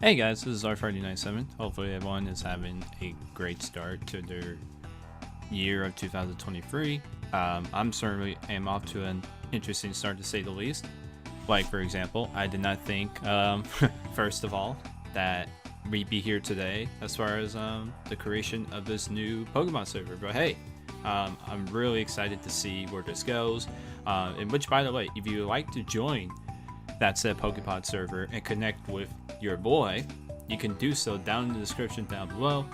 Hey guys, this is Rfarleydude97. Hopefully everyone is having a great start to their year of 2023. I'm certainly am off to an interesting start to say the least. Like, for example, I did not think, first of all, that we'd be here today as far as the creation of this new Pokemon server. But hey, I'm really excited to see where this goes. And which, by the way, if you would like to join that said Pokepod server and connect with your boy, you can do so down in the description down below,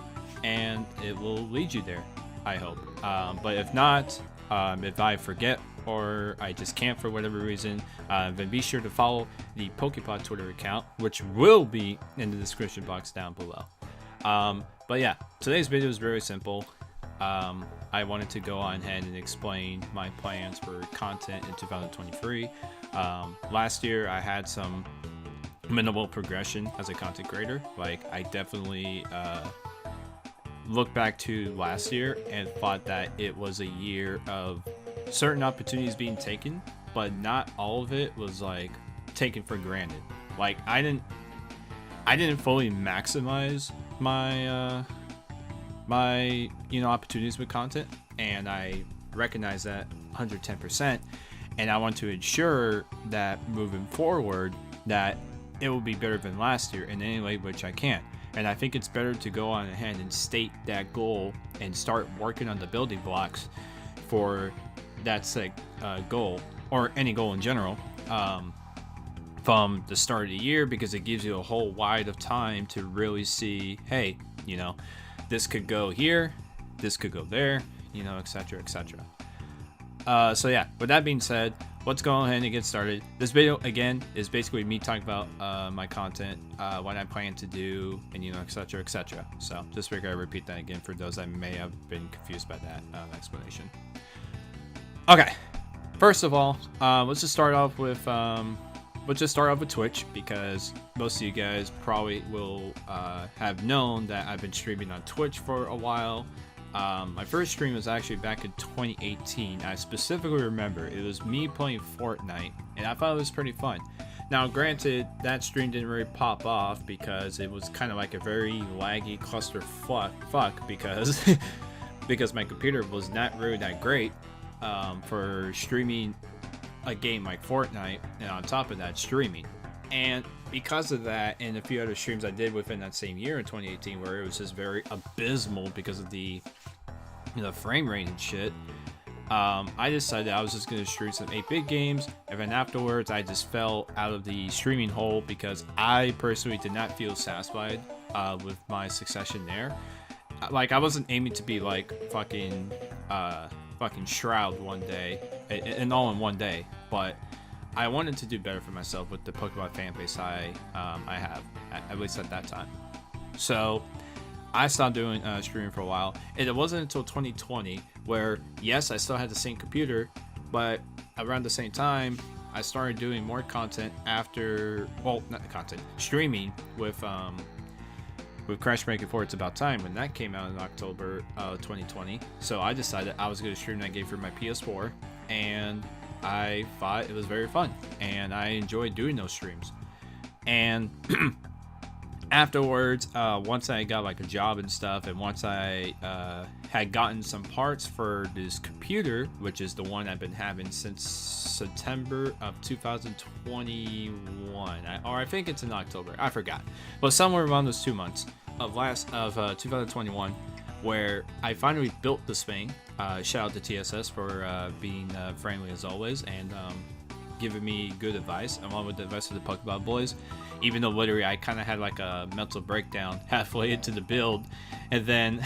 and it will lead you there, I hope. But if not, if I forget or I just can't for whatever reason, then be sure to follow the Pokepod Twitter account, which will be in the description box down below. But yeah, today's video is very simple. I wanted to go on ahead and explain my plans for content in 2023. Last year I had some minimal progression as a content creator. Like, I definitely look back to last year and thought that it was a year of certain opportunities being taken, but not all of it was like taken for granted. Like, I didn't fully maximize my my opportunities with content, and I recognize that 110%, and I want to ensure that moving forward that it will be better than last year in any way which I can. And I think it's better to go on ahead and state that goal and start working on the building blocks for that goal, or any goal in general, from the start of the year, because it gives you a whole wide of time to really see, hey, this could go here, this could go there, etc, etc. So yeah, with that being said, let's go ahead and get started. This video, again, is basically me talking about my content, what I plan to do, and etc, etc. So just figure I repeat that again for those that may have been confused by that explanation. Okay, first of all, let's just start off with Twitch, because most of you guys probably will have known that I've been streaming on Twitch for a while. My first stream was actually back in 2018. I specifically remember it was me playing Fortnite, and I thought it was pretty fun. Now, granted, that stream didn't really pop off because it was kind of like a very laggy clusterfuck because because my computer was not really that great for streaming a game like Fortnite, and on top of that, streaming. And because of that, and a few other streams I did within that same year in 2018, where it was just very abysmal because of the frame rate and shit, I decided I was just going to stream some 8-bit games, and then afterwards I just fell out of the streaming hole because I personally did not feel satisfied with my succession there. Like, I wasn't aiming to be like fucking Shroud one day, and all in one day, but I wanted to do better for myself with the Pokemon fan base I have, at least at that time. So I stopped doing streaming for a while, and it wasn't until 2020 where, yes, I still had the same computer, but around the same time I started doing more content after, well, not content, streaming with Crash Bandicoot 4 It's About Time, when that came out in October 2020. So I decided I was going to stream that game for my PS4, and I thought it was very fun, and I enjoyed doing those streams. And afterwards, once I got like a job and stuff, and once I had gotten some parts for this computer, which is the one I've been having since September of 2021, or I think it's in October, I forgot, but somewhere around those 2 months of 2021, where I finally built this thing. Shout out to TSS for being friendly as always, and giving me good advice, along with the rest of the Pokemon boys, even though literally I kind of had like a mental breakdown halfway into the build, and then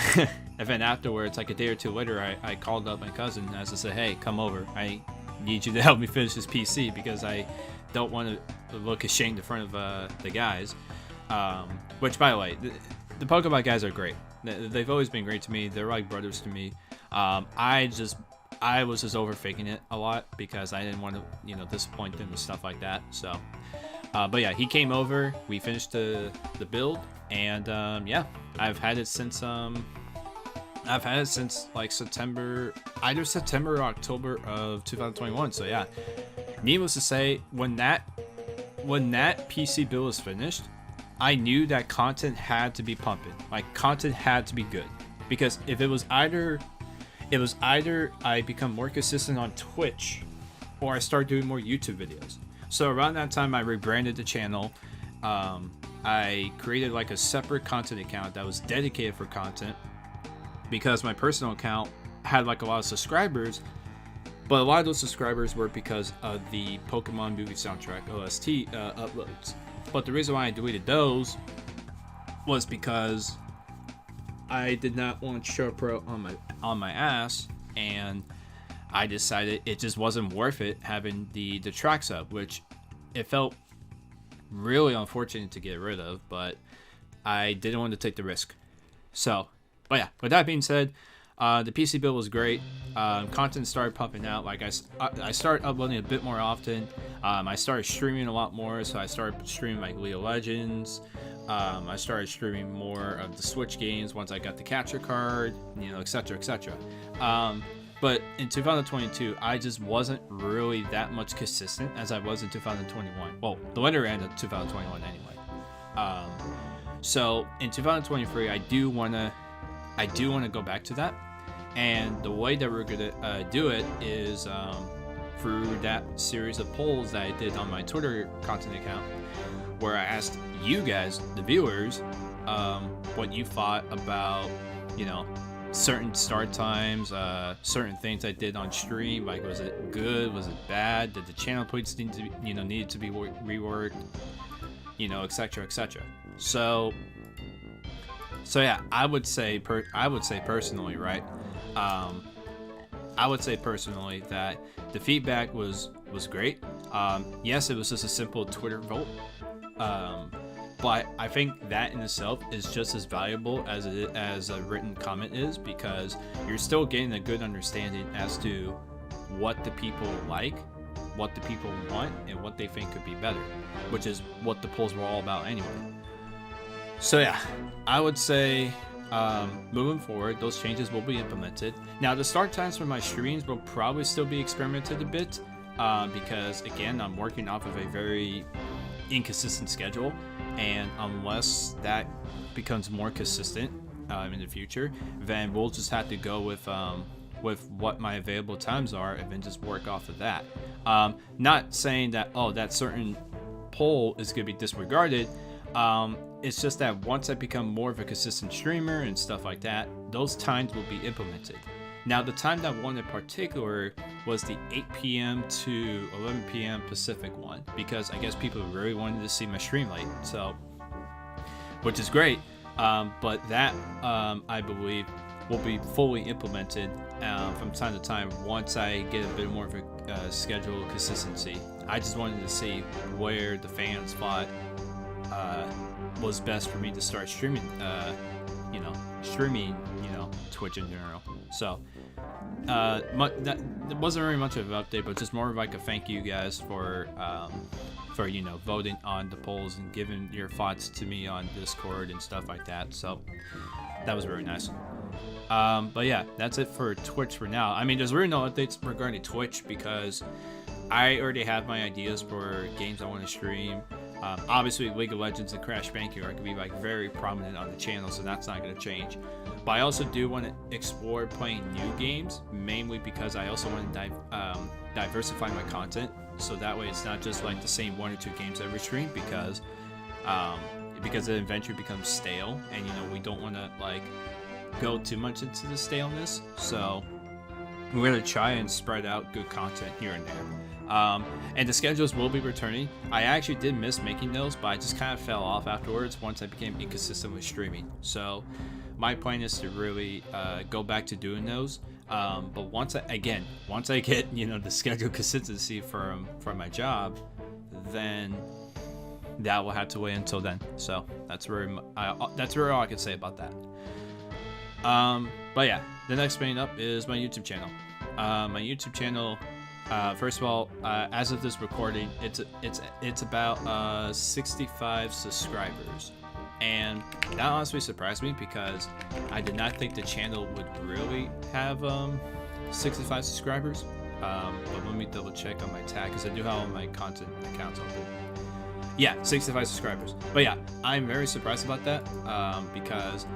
and then afterwards, like a day or two later, I called up my cousin as I said, hey, come over, I need you to help me finish this PC, because I don't want to look ashamed in front of the guys. Which, by the way, the Pokemon guys are great. They've always been great to me. They're like brothers to me. I was just over faking it a lot because I didn't want to, disappoint them and stuff like that. So, but yeah, he came over. We finished the build, and yeah, I've had it since like September, either September or October of 2021. So yeah, needless to say, when that PC build is finished, I knew that content had to be pumping. Like, content had to be good, because if it was either I become more consistent on Twitch, or I start doing more YouTube videos. So around that time, I rebranded the channel. I created like a separate content account that was dedicated for content, because my personal account had like a lot of subscribers, but a lot of those subscribers were because of the Pokemon movie soundtrack OST uploads. But the reason why I deleted those was because I did not want Show Pro on my ass, and I decided it just wasn't worth it having the tracks up, which it felt really unfortunate to get rid of, but I didn't want to take the risk. So, but yeah, with that being said, the PC build was great. Content started pumping out. Like I started uploading a bit more often. I started streaming a lot more, so I started streaming like League of Legends. I started streaming more of the Switch games once I got the capture card, you know, etc., etc. But in 2022, I just wasn't really that much consistent as I was in 2021. Well, the winter end of 2021 anyway. So in 2023, I do want to go back to that, and the way that we're gonna do it is through that series of polls that I did on my Twitter content account, where I asked you guys, the viewers, what you thought about, you know, certain start times, certain things I did on stream. Like, was it good? Was it bad? Did the channel points needed to be reworked? You know, etc., etc. So yeah, I would say personally, right? I would say personally that the feedback was great. Yes, it was just a simple Twitter vote. But I think that in itself is just as valuable as a written comment is, because you're still getting a good understanding as to what the people like, what the people want, and what they think could be better, which is what the polls were all about anyway. So yeah, I would say moving forward, those changes will be implemented. Now, the start times for my streams will probably still be experimented a bit, because again, I'm working off of a very inconsistent schedule, and unless that becomes more consistent in the future, then we'll just have to go with what my available times are, and then just work off of that. Not saying that that certain poll is going to be disregarded. It's just that once I become more of a consistent streamer and stuff like that, those times will be implemented. Now, the time that won in particular was the 8 p.m. to 11 p.m. Pacific one, because I guess people really wanted to see my stream late, so, which is great. But that, I believe, will be fully implemented from time to time once I get a bit more of a schedule consistency. I just wanted to see where the fans thought was best for me to start streaming, Twitch in general. So that wasn't very much of an update, but just more of like a thank you guys for voting on the polls and giving your thoughts to me on Discord and stuff like that. So that was very nice. But yeah, that's it for Twitch for now. I mean, there's really no updates regarding Twitch because I already have my ideas for games I want to stream. Obviously, League of Legends and Crash Bandicoot are going to be like very prominent on the channel, so that's not going to change. But I also do want to explore playing new games, mainly because I also want to diversify my content, so that way it's not just like the same 1 or 2 games every stream, because it eventually becomes stale, and we don't want to like go too much into the staleness. So we're going to try and spread out good content here and there. And the schedules will be returning. I actually did miss making those, but I just kind of fell off afterwards once I became inconsistent with streaming. So my plan is to really go back to doing those. But once I get the schedule consistency from my job, then that will have to wait until then. So that's really all I can say about that. But yeah, the next main up is my YouTube channel. My YouTube channel. First of all, as of this recording, it's about 65 subscribers, and that honestly surprised me because I did not think the channel would really have 65 subscribers. But let me double check on my tag because I do have all my content accounts open. Yeah, 65 subscribers. But yeah, I'm very surprised about that because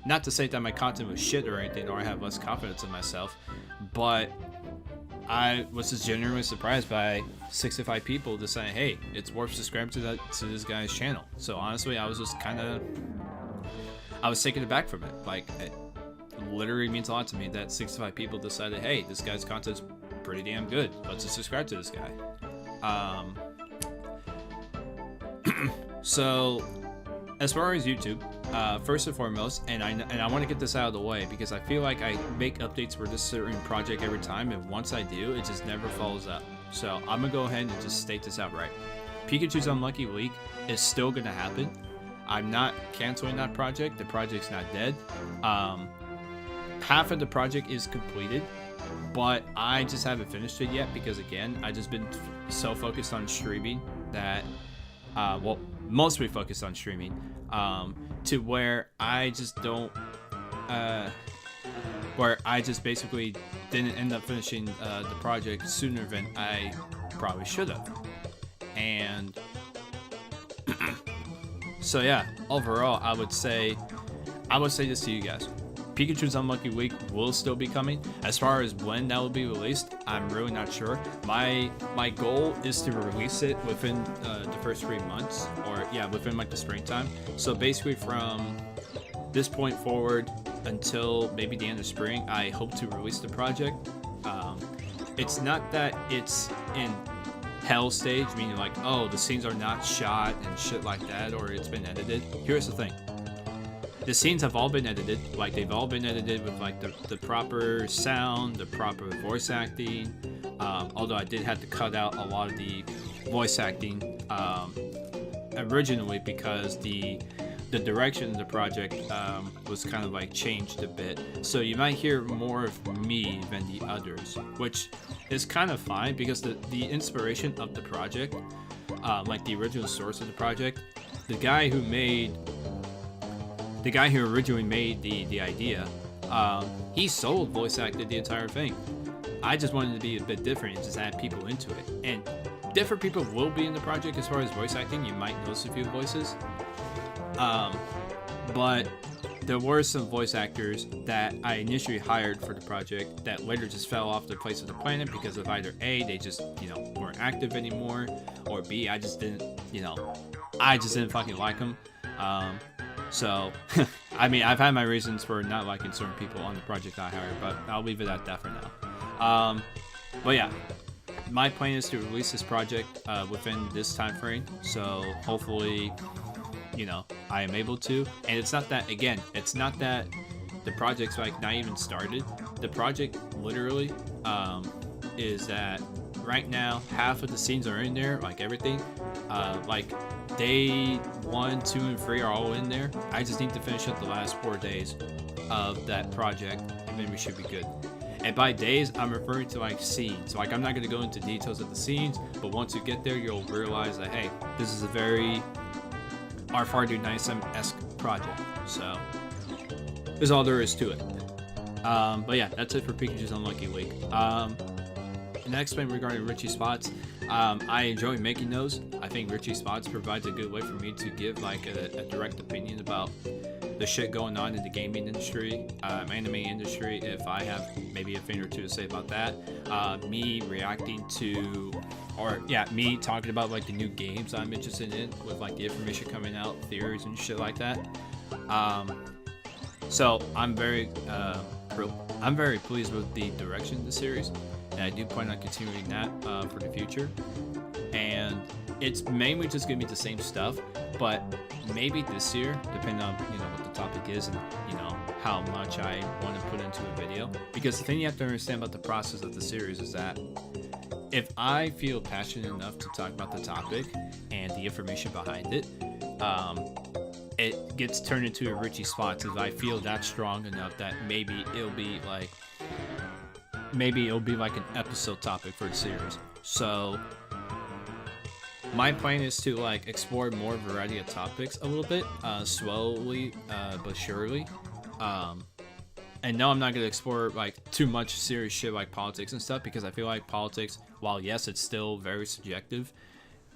not to say that my content was shit or anything, or I have less confidence in myself, but I was just genuinely surprised by 65 people deciding, hey, it's worth subscribing to this guy's channel. So honestly, I was just I was taken aback from it. Like, it literally means a lot to me that 65 people decided, hey, this guy's content's pretty damn good. Let's just subscribe to this guy. So, as far as YouTube, first and foremost, and I want to get this out of the way because I feel like I make updates for this certain project every time, and once I do, it just never follows up. So I'm gonna go ahead and just state this outright. Pikachu's Unlucky Week is still gonna happen. I'm not canceling that project. The project's not dead. Half of the project is completed, but I just haven't finished it yet because, again, I just been so focused on streaming that, well, mostly focused on streaming, to where I just don't, where I just basically didn't end up finishing the project sooner than I probably should have. And so yeah, overall, I would say this to you guys. Pikachu's Unlucky Week will still be coming. As far as when that will be released, I'm really not sure. My goal is to release it within the first 3 months, or yeah, within like the springtime. So basically from this point forward until maybe the end of spring, I hope to release the project. It's not that it's in hell stage, meaning like, oh, the scenes are not shot and shit like that, or it's been edited. Here's the thing. The scenes have all been edited, like they've all been edited with like the proper sound, the proper voice acting, although I did have to cut out a lot of the voice acting originally because the direction of the project was kind of like changed a bit. So you might hear more of me than the others, which is kind of fine because the inspiration of the project, like the original source of the project, the guy who originally made the idea, he sold voice acted the entire thing. I just wanted to be a bit different and just add people into it. And different people will be in the project as far as voice acting. You might notice a few voices. But there were some voice actors that I initially hired for the project that later just fell off the face of the planet because of either A, they just, weren't active anymore, or B, I just didn't fucking like them. So, I mean, I've had my reasons for not liking certain people on the project I hired, but I'll leave it at that for now. But yeah, my plan is to release this project within this time frame, so hopefully, I am able to. And it's not that, again, it's not that the project's like not even started. The project literally is that right now half of the scenes are in there, like everything, like day 1, 2, and 3 are all in there. I just need to finish up the last 4 days of that project, and then we should be good. And by days, I'm referring to like scenes. Like, I'm not going to go into details of the scenes, but once you get there, you'll realize that, hey, this is a very Rfarleydude97-esque project. So that's all there is to it. But yeah, that's it for Pikachu's Unlucky Week. Next thing regarding Richie Spots, I enjoy making those. I think Richie Spots provides a good way for me to give like a direct opinion about the shit going on in the gaming industry, anime industry, if I have maybe a thing or two to say about that. Me reacting to, me talking about like the new games I'm interested in with like the information coming out, theories and shit like that. So I'm very pleased with the direction of the series, and I do plan on continuing that for the future. And it's mainly just gonna be the same stuff, but maybe this year, depending on what the topic is and how much I want to put into a video. Because the thing you have to understand about the process of the series is that if I feel passionate enough to talk about the topic and the information behind it, it gets turned into a Richie Spots if I feel that strong enough that maybe it'll be like an episode topic for the series. So my plan is to like explore more variety of topics a little bit, slowly but surely. And no, I'm not going to explore like too much serious shit like politics and stuff, because I feel like politics, while yes, it's still very subjective,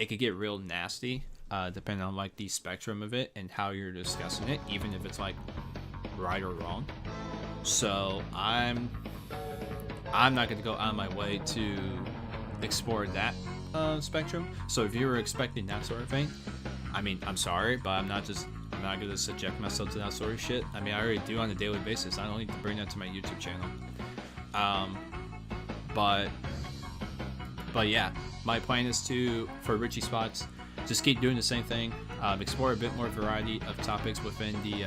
it could get real nasty, depending on like the spectrum of it and how you're discussing it, even if it's like right or wrong. So I'm not going to go out of my way to explore that spectrum. So if you were expecting that sort of thing, I mean, I'm sorry, but I'm not going to subject myself to that sort of shit. I mean, I already do on a daily basis. I don't need to bring that to my YouTube channel. But yeah, my plan is to, for Richie Spots, just keep doing the same thing, explore a bit more variety of topics within the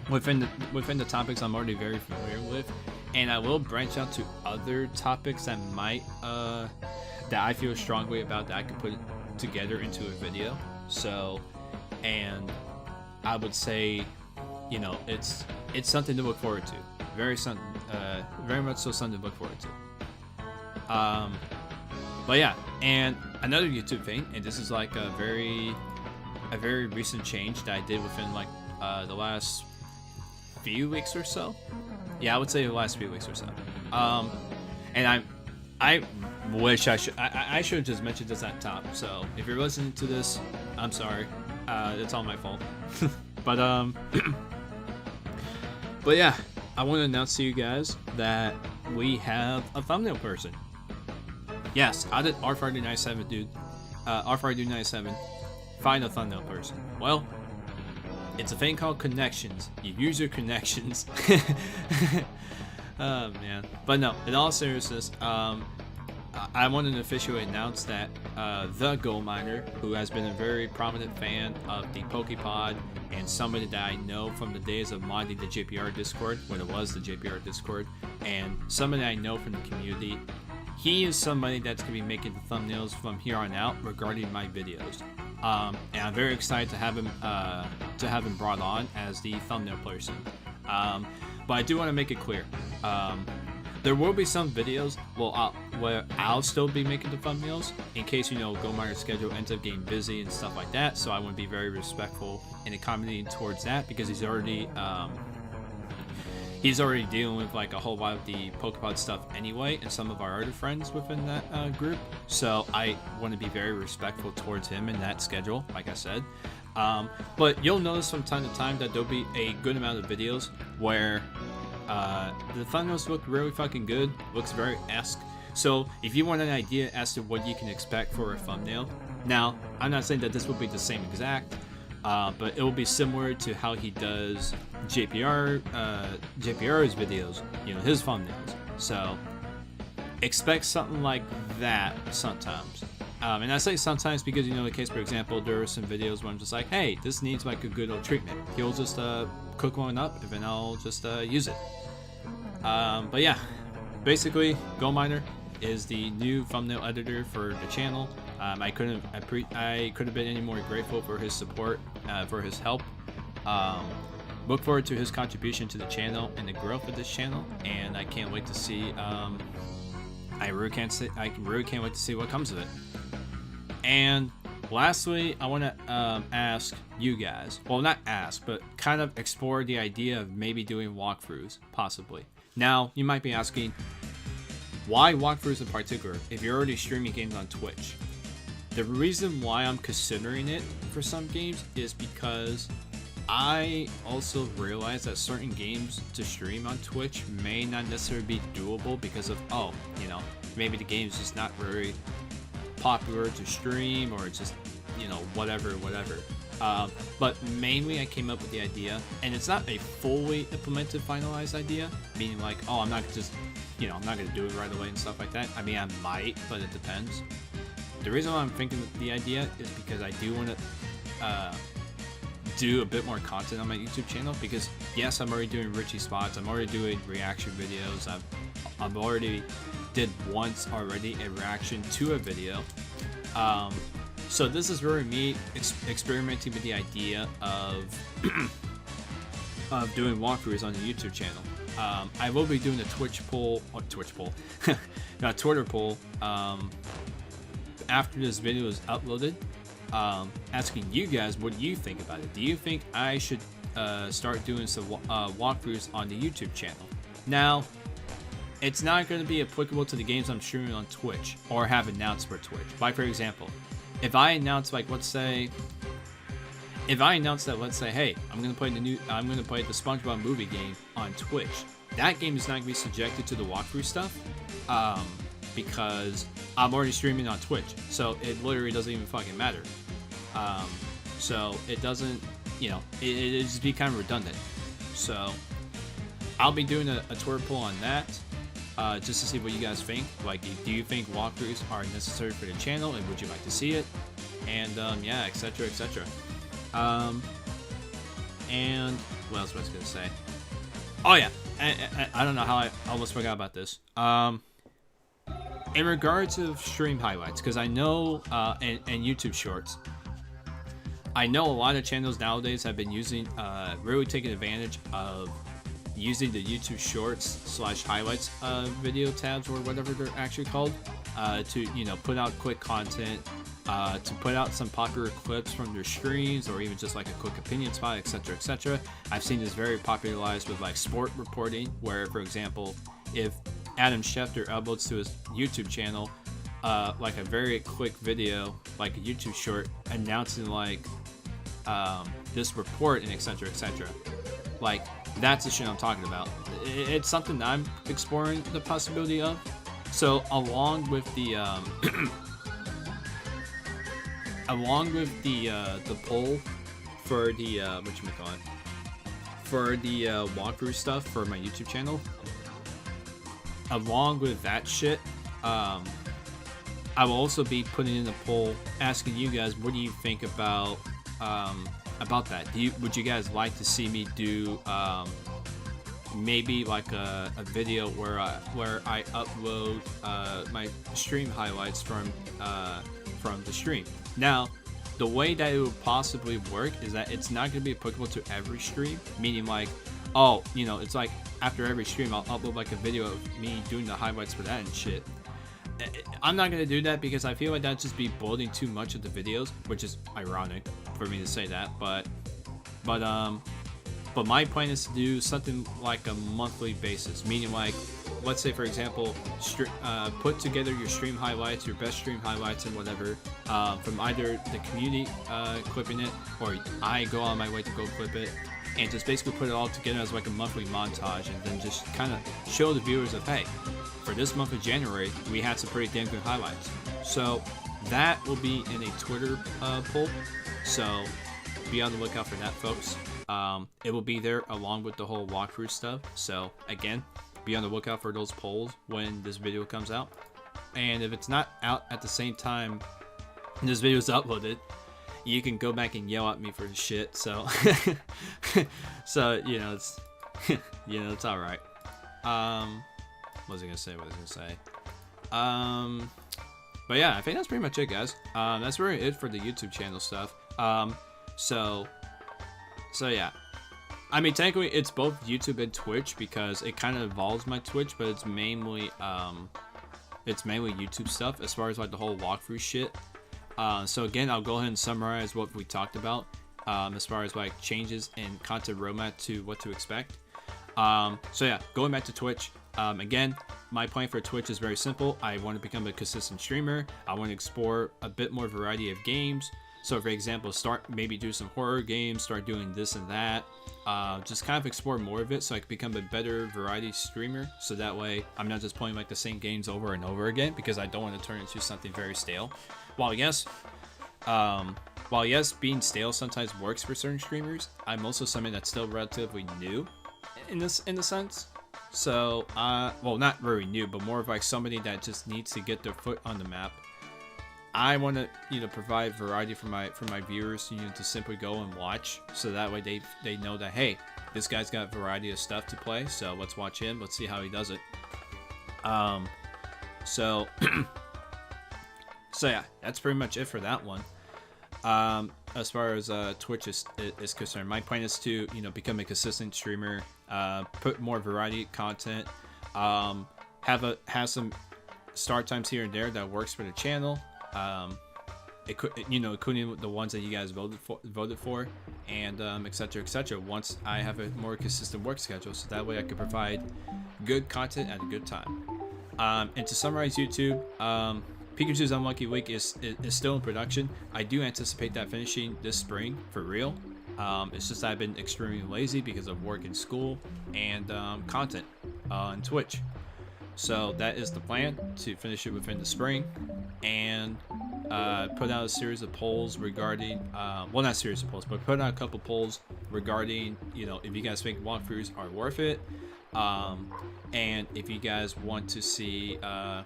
within the topics I'm already very familiar with, and I will branch out to other topics that might that I feel strongly about that I can put together into a video. So, and I would say, you know, it's something to look forward to. Very much so something to look forward to. But yeah, and another YouTube thing, and this is like a very recent change that I did within like the last few weeks or so. Yeah, I would say the last few weeks or so. And I wish I should have just mentioned this at the top. So if you're listening to this, I'm sorry. It's all my fault. But but yeah, I want to announce to you guys that we have a thumbnail person. Yes, I did Rfarleydude97, dude. Rfarleydude97. Find a thumbnail person. Well, it's a thing called connections. You use your connections. Oh man. But no, in all seriousness, I wanted to officially announce that the Gold Miner, who has been a very prominent fan of the Pokepod and somebody that I know from the days of modding the JPR Discord, when it was the JPR Discord, and somebody I know from the community, he is somebody that's going to be making the thumbnails from here on out regarding my videos. And I'm very excited to have him brought on as the thumbnail person. But I do want to make it clear. There will be some videos where I'll still be making the thumbnails in case, you know, Gold Miner's schedule ends up getting busy and stuff like that. So I want to be very respectful and accommodating towards that, because he's already dealing with like a whole lot of the Pokepod stuff anyway, and some of our other friends within that group. So I want to be very respectful towards him in that schedule, like I said. But you'll notice from time to time that there'll be a good amount of videos where the thumbnails look really fucking good, looks very esque. So if you want an idea as to what you can expect for a thumbnail, now I'm not saying that this will be the same exact, but it will be similar to how he does JPR's videos, you know, his thumbnails. So expect something like that sometimes. And I say sometimes because, you know, in case, for example, there are some videos where I'm just like, hey, this needs like a good old treatment. He'll just cook one up and then I'll just use it. But yeah, basically, Gold Miner is the new thumbnail editor for the channel. I couldn't have been any more grateful for his support, for his help. Look forward to his contribution to the channel and the growth of this channel, and I can't wait to see. I really can't wait to see what comes of it. And lastly, I want to ask you guys, well, not ask, but kind of explore the idea of maybe doing walkthroughs, possibly. Now, you might be asking, why walkthroughs in particular if you're already streaming games on Twitch? The reason why I'm considering it for some games is because I also realize that certain games to stream on Twitch may not necessarily be doable because of, you know, maybe the game's just not very popular to stream, or it's just, you know, whatever. But mainly I came up with the idea, and it's not a fully implemented, finalized idea, meaning like, I'm not just, you know, I'm not going to do it right away and stuff like that. I mean, I might, but it depends. The reason why I'm thinking of the idea is because I do want to do a bit more content on my YouTube channel, because yes, I'm already doing Richie Spots, I'm already doing reaction videos, I've already did once already a reaction to a video. So this is really me experimenting with the idea of doing walkthroughs on the YouTube channel. I will be doing a Twitter poll after this video is uploaded, asking you guys what you think about it. Do you think I should start doing some walkthroughs on the YouTube channel? Now, it's not going to be applicable to the games I'm streaming on Twitch or have announced for Twitch. Like, for example, if I announce, like, let's say, hey, I'm going to play the SpongeBob movie game on Twitch, that game is not going to be subjected to the walkthrough stuff, because I'm already streaming on Twitch, so it literally doesn't even fucking matter. So it doesn't, you know, it just be kind of redundant. So I'll be doing a Twitter poll on that, just to see what you guys think. Like, do you think walkthroughs are necessary for the channel, and would you like to see it? And yeah, etc, etc. And what else was I gonna say? Oh yeah, I don't know how I almost forgot about this. In regards of stream highlights, because I know, and YouTube Shorts, I know a lot of channels nowadays have been using, really taking advantage of using the YouTube Shorts / highlights video tabs, or whatever they're actually called, to, you know, put out quick content, to put out some popular clips from their streams, or even just like a quick opinion spot, etc, etc. I've seen this very popularized with like sport reporting, where, for example, if Adam Schefter uploads to his YouTube channel like a very quick video, like a YouTube short, announcing like this report and etc, etc. Like, that's the shit I'm talking about. It's something that I'm exploring the possibility of. So along with the the poll for the walkthrough stuff for my YouTube channel, along with that shit, I will also be putting in a poll asking you guys, what do you think about that? Would you guys like to see me do maybe like a video where I upload my stream highlights from the stream? Now, the way that it would possibly work is that it's not going to be applicable to every stream, meaning like, oh, you know, it's like after every stream I'll upload like a video of me doing the highlights for that and shit. I'm not going to do that because I feel like that'd just be bloating too much of the videos, which is ironic for me to say that, but my plan is to do something like a monthly basis, meaning like, let's say for example, put together your stream highlights, your best stream highlights and whatever, from either the community clipping it, or I go on my way to go clip it, and just basically put it all together as like a monthly montage, and then just kind of show the viewers of, hey, for this month of January, we had some pretty damn good highlights. So that will be in a Twitter poll, so be on the lookout for that, folks. It will be there along with the whole walkthrough stuff, so again, be on the lookout for those polls when this video comes out. And if it's not out at the same time this video is uploaded, you can go back and yell at me for the shit, so so you know, it's you know, it's all right. What was I gonna say? But yeah, I think that's pretty much it, guys. That's really it for the YouTube channel stuff. So yeah, I mean, technically it's both YouTube and Twitch because it kind of involves my Twitch, but it's mainly YouTube stuff as far as like the whole walkthrough shit. So again, I'll go ahead and summarize what we talked about as far as like changes in content roadmap to what to expect. So yeah, going back to Twitch, again, my plan for Twitch is very simple. I want to become a consistent streamer. I want to explore a bit more variety of games. So for example, maybe do some horror games, start doing this and that, just kind of explore more of it so I can become a better variety streamer, so that way I'm not just playing like the same games over and over again, because I don't want to turn into something very stale. While yes, being stale sometimes works for certain streamers, I'm also something that's still relatively new in a sense. So, well, not very new, but more of like somebody that just needs to get their foot on the map. I want to, you know, provide variety for my viewers, you know, to simply go and watch, so that way they know that, hey, this guy's got a variety of stuff to play, so let's watch him, let's see how he does it. So yeah, that's pretty much it for that one. As far as Twitch is concerned, my plan is to, you know, become a consistent streamer, put more variety content, have some start times here and there that works for the channel, including the ones that you guys voted for, and etc. Once I have a more consistent work schedule, so that way I can provide good content at a good time. And to summarize YouTube, Pikachu's Unlucky Week is still in production. I do anticipate that finishing this spring for real. It's just I've been extremely lazy because of work and school and content on Twitch. So that is the plan, to finish it within the spring and put out a series of polls regarding, well, not a series of polls, but put out a couple polls regarding, if you guys think walkthroughs are worth it. And if you guys want to see, a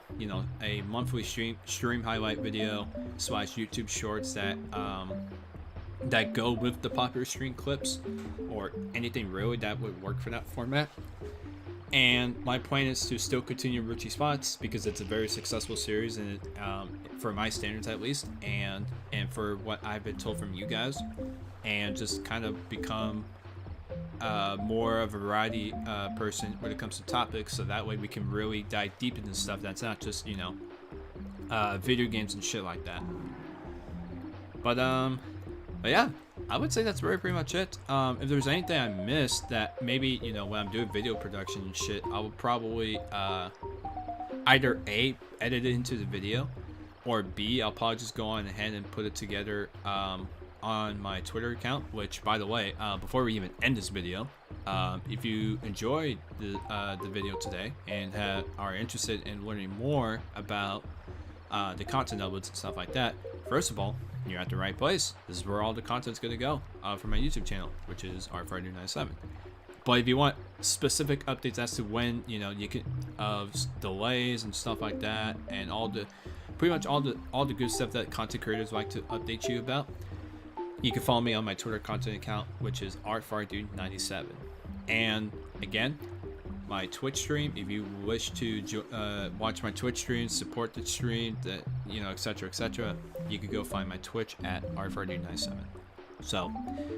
monthly stream highlight video / YouTube shorts that go with the popular stream clips, or anything really that would work for that format. And my plan is to still continue Ruchi Spots because it's a very successful series, and for my standards at least, and for what I've been told from you guys, and just kind of become more of a variety person when it comes to topics, so that way we can really dive deep into stuff that's not just video games and shit like that. But yeah, I would say that's pretty much it. If there's anything I missed that maybe when I'm doing video production and shit, I will probably either A, edit it into the video, or B, I'll probably just go on ahead and put it together on my Twitter account, which, by the way, before we even end this video, if you enjoyed the video today and are interested in learning more about the content uploads and stuff like that, first of all, you're at the right place. This is where all the content's going to go for my YouTube channel, which is Rfarleydude97. But if you want specific updates as to when you can delays and stuff like that, and pretty much all the good stuff that content creators like to update you about, you can follow me on my Twitter content account, which is Rfarleydude97. And again, my Twitch stream, if you wish to watch my Twitch stream, support the stream, etc., you can go find my Twitch at Rfarleydude97. So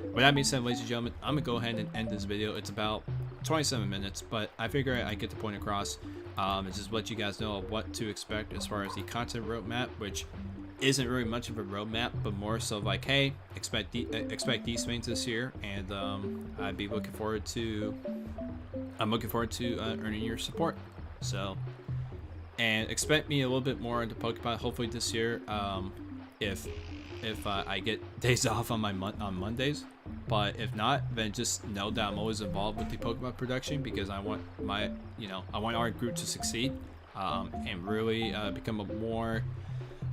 with that being said, ladies and gentlemen, I'm gonna go ahead and end this video. It's about 27 minutes, but I figure I get the point across, and just let you guys know what to expect as far as the content roadmap, which isn't really much of a roadmap, but more so like, hey, expect these things this year, and I'm looking forward to earning your support. So, and expect me a little bit more into Pokemon hopefully this year, if I get days off on Mondays. But if not, then just know that I'm always involved with the Pokemon production, because I want our group to succeed, and really become a more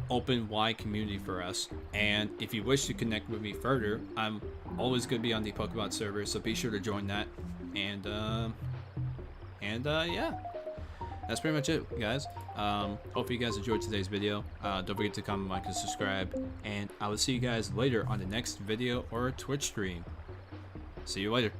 open, wide community for us. And if you wish to connect with me further, I'm always going to be on the Pokemon server, so be sure to join that. And yeah, that's pretty much it, guys. Hopefully you guys enjoyed today's video. Don't forget to comment, like, and subscribe, and I will see you guys later on the next video or Twitch stream. See you later.